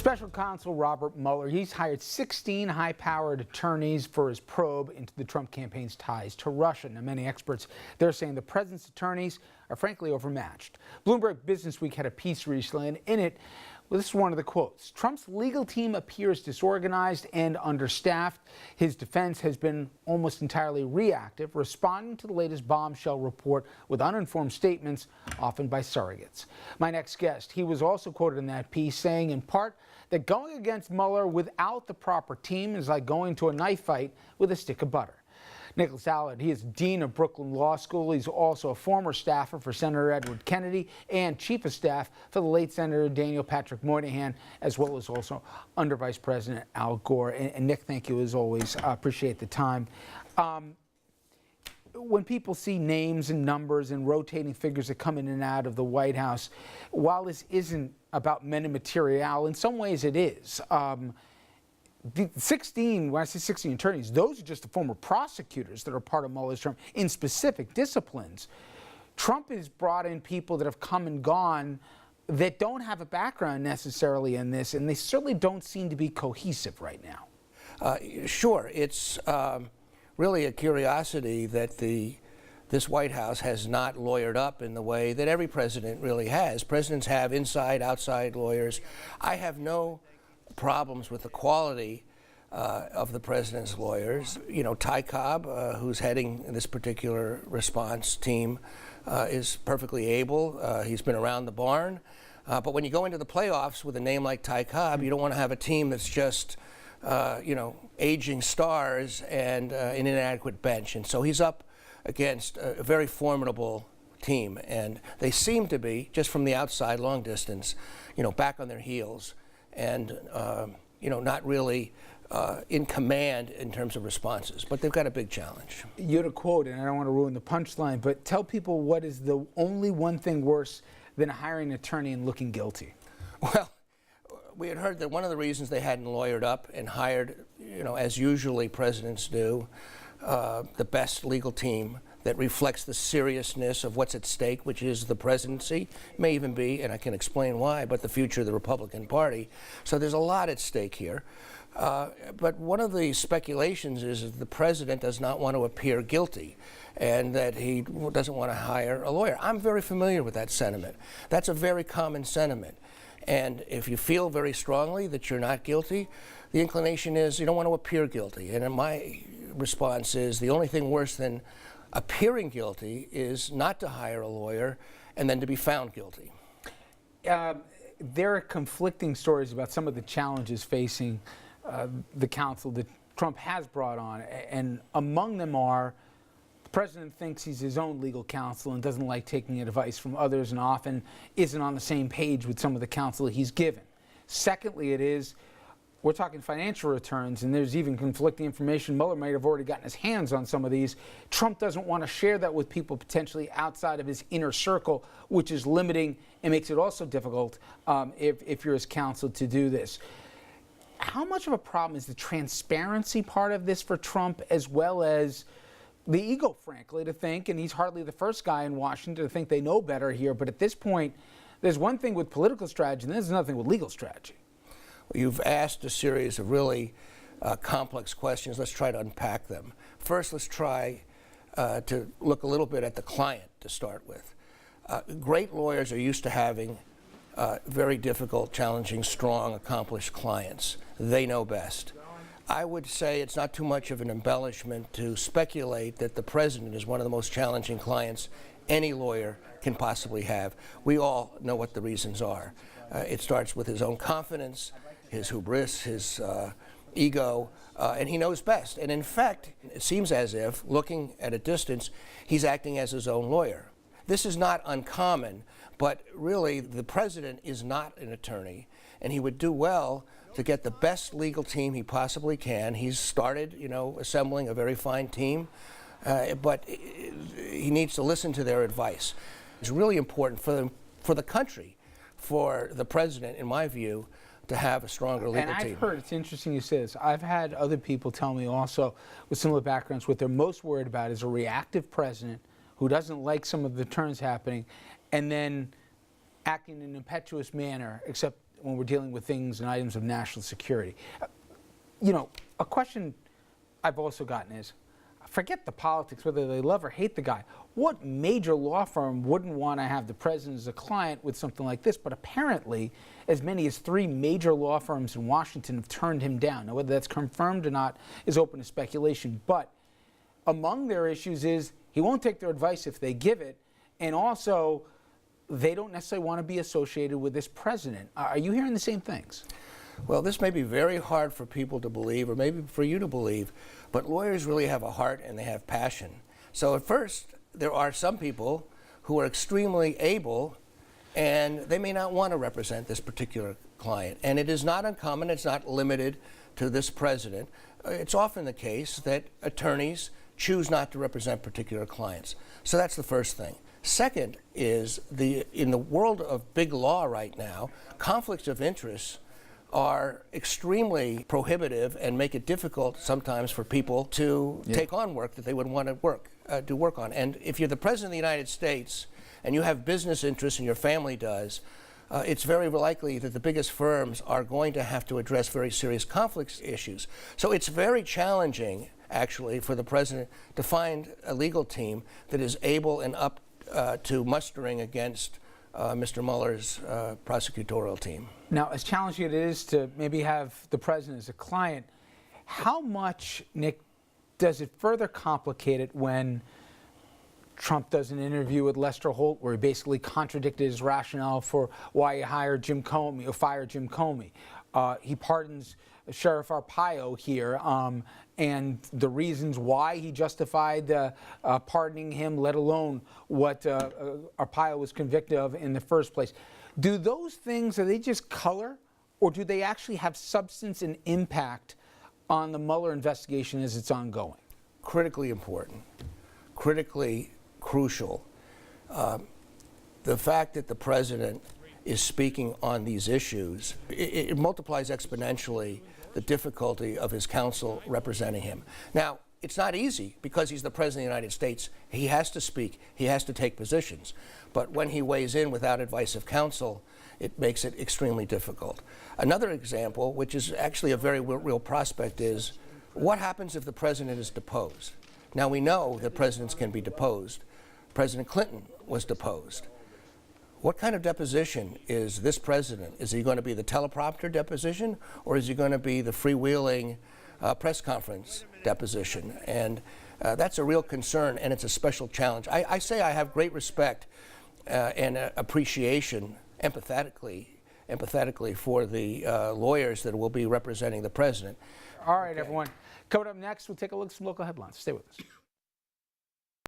Special Counsel Robert Mueller, he's hired 16 high-powered attorneys for his probe into the Trump campaign's ties to Russia. Now, many experts, they're saying the president's attorneys are frankly overmatched. Bloomberg Businessweek had a piece recently, and in it, well, this is one of the quotes. Trump's legal team appears disorganized and understaffed. His defense has been almost entirely reactive, responding to the latest bombshell report with uninformed statements, often by surrogates. My next guest, he was also quoted in that piece saying, in part, that going against Mueller without the proper team is like going to a knife fight with a stick of butter. Nicholas Allard, he is Dean of Brooklyn Law School. He's also a former staffer for Senator Edward Kennedy and Chief of Staff for the late Senator Daniel Patrick Moynihan, as well as also under Vice President Al Gore. And Nick, thank you as always. I appreciate the time. When people see names and numbers and rotating figures that come in and out of the White House, while this isn't about men and material, in some ways it is. The 16, when I say 16 attorneys, those are just the former prosecutors that are part of Mueller's term in specific disciplines. Trump has brought in people that have come and gone that don't have a background necessarily in this, and they certainly don't seem to be cohesive right now. Sure. It's really a curiosity that this White House has not lawyered up in the way that every president really has. Presidents have inside, outside lawyers. I have no problems with the quality of the president's lawyers. You know, Ty Cobb, who's heading this particular response team, is perfectly able. He's been around the barn. But when you go into the playoffs with a name like Ty Cobb, you don't want to have a team that's just, you know, aging stars and an inadequate bench. And so he's up against a very formidable team. And they seem to be, just from the outside, long distance, you know, back on their heels and you know, not really in command in terms of responses, but they've got a big challenge. You had a quote, and I don't want to ruin the punchline, but tell people what is the only one thing worse than hiring an attorney and looking guilty? Well, we had heard that one of the reasons they hadn't lawyered up and hired, you know, as usually presidents do, the best legal team that reflects the seriousness of what's at stake, which is the presidency, may even be, and I can explain why, but the future of the Republican Party. So there's a lot at stake here. But one of the speculations is that the president does not want to appear guilty and that he doesn't want to hire a lawyer. I'm very familiar with that sentiment. That's a very common sentiment. And if you feel very strongly that you're not guilty, the inclination is you don't want to appear guilty. And my response is the only thing worse than appearing guilty is not to hire a lawyer and then to be found guilty. There are conflicting stories about some of the challenges facing the counsel that Trump has brought on, and among them are the president thinks he's his own legal counsel and doesn't like taking advice from others and often isn't on the same page with some of the counsel he's given. Secondly, we're talking financial returns, and there's even conflicting information. Mueller might have already gotten his hands on some of these. Trump doesn't want to share that with people potentially outside of his inner circle, which is limiting and makes it also difficult if you're his counsel to do this. How much of a problem is the transparency part of this for Trump, as well as the ego, frankly, to think, and he's hardly the first guy in Washington to think they know better here, but at this point, there's one thing with political strategy, and there's another thing with legal strategy. You've asked a series of really complex questions. Let's try to unpack them. First, let's try to look a little bit at the client to start with. Great lawyers are used to having very difficult, challenging, strong, accomplished clients. They know best. I would say it's not too much of an embellishment to speculate that the president is one of the most challenging clients any lawyer can possibly have. We all know what the reasons are. It starts with his own confidence, his hubris, his ego, and he knows best. And in fact, it seems as if, looking at a distance, he's acting as his own lawyer. This is not uncommon, but really the president is not an attorney, and he would do well to get the best legal team he possibly can. He's started, you know, assembling a very fine team, but he needs to listen to their advice. It's really important for the country, for the president, in my view, to have a stronger legal team. And I've heard, it's interesting you say this, I've had other people tell me also with similar backgrounds what they're most worried about is a reactive president who doesn't like some of the turns happening and then acting in an impetuous manner, except when we're dealing with things and items of national security. You know, a question I've also gotten is, forget the politics, whether they love or hate the guy. What major law firm wouldn't want to have the president as a client with something like this? But apparently, as many as 3 major law firms in Washington have turned him down. Now, whether that's confirmed or not is open to speculation. But among their issues is he won't take their advice if they give it, and also they don't necessarily want to be associated with this president. Are you hearing the same things? Well, this may be very hard for people to believe, or maybe for you to believe, but lawyers really have a heart and they have passion. So at first, there are some people who are extremely able, and they may not want to represent this particular client. And it is not uncommon, it's not limited to this president. It's often the case that attorneys choose not to represent particular clients. So that's the first thing. Second is, in the world of big law right now, conflicts of interest are extremely prohibitive and make it difficult sometimes for people to take on work that they would want to do work on. And if you're the President of the United States and you have business interests and your family does, it's very likely that the biggest firms are going to have to address very serious conflict issues. So it's very challenging, actually, for the President to find a legal team that is able and up to mustering against Mr. Mueller's prosecutorial team. Now, as challenging it is to maybe have the president as a client, how much, Nick, does it further complicate it when Trump does an interview with Lester Holt where he basically contradicted his rationale for why he hired Jim Comey or fired Jim Comey? He pardons Sheriff Arpaio here, and the reasons why he justified pardoning him, let alone what Arpaio was convicted of in the first place. Do those things, are they just color, or do they actually have substance and impact on the Mueller investigation as it's ongoing? Critically important, critically crucial. The fact that the president is speaking on these issues, it multiplies exponentially the difficulty of his counsel representing him. Now, it's not easy because he's the President of the United States. He has to speak, he has to take positions. But when he weighs in without advice of counsel, it makes it extremely difficult. Another example, which is actually a very real prospect, is what happens if the president is deposed? Now, we know that presidents can be deposed. President Clinton was deposed. What kind of deposition is this president? Is he going to be the teleprompter deposition, or is he going to be the freewheeling press conference deposition? And that's a real concern, and it's a special challenge. I say I have great respect and appreciation, empathetically for the lawyers that will be representing the president. All right, everyone. Coming up next, we'll take a look at some local headlines. Stay with us.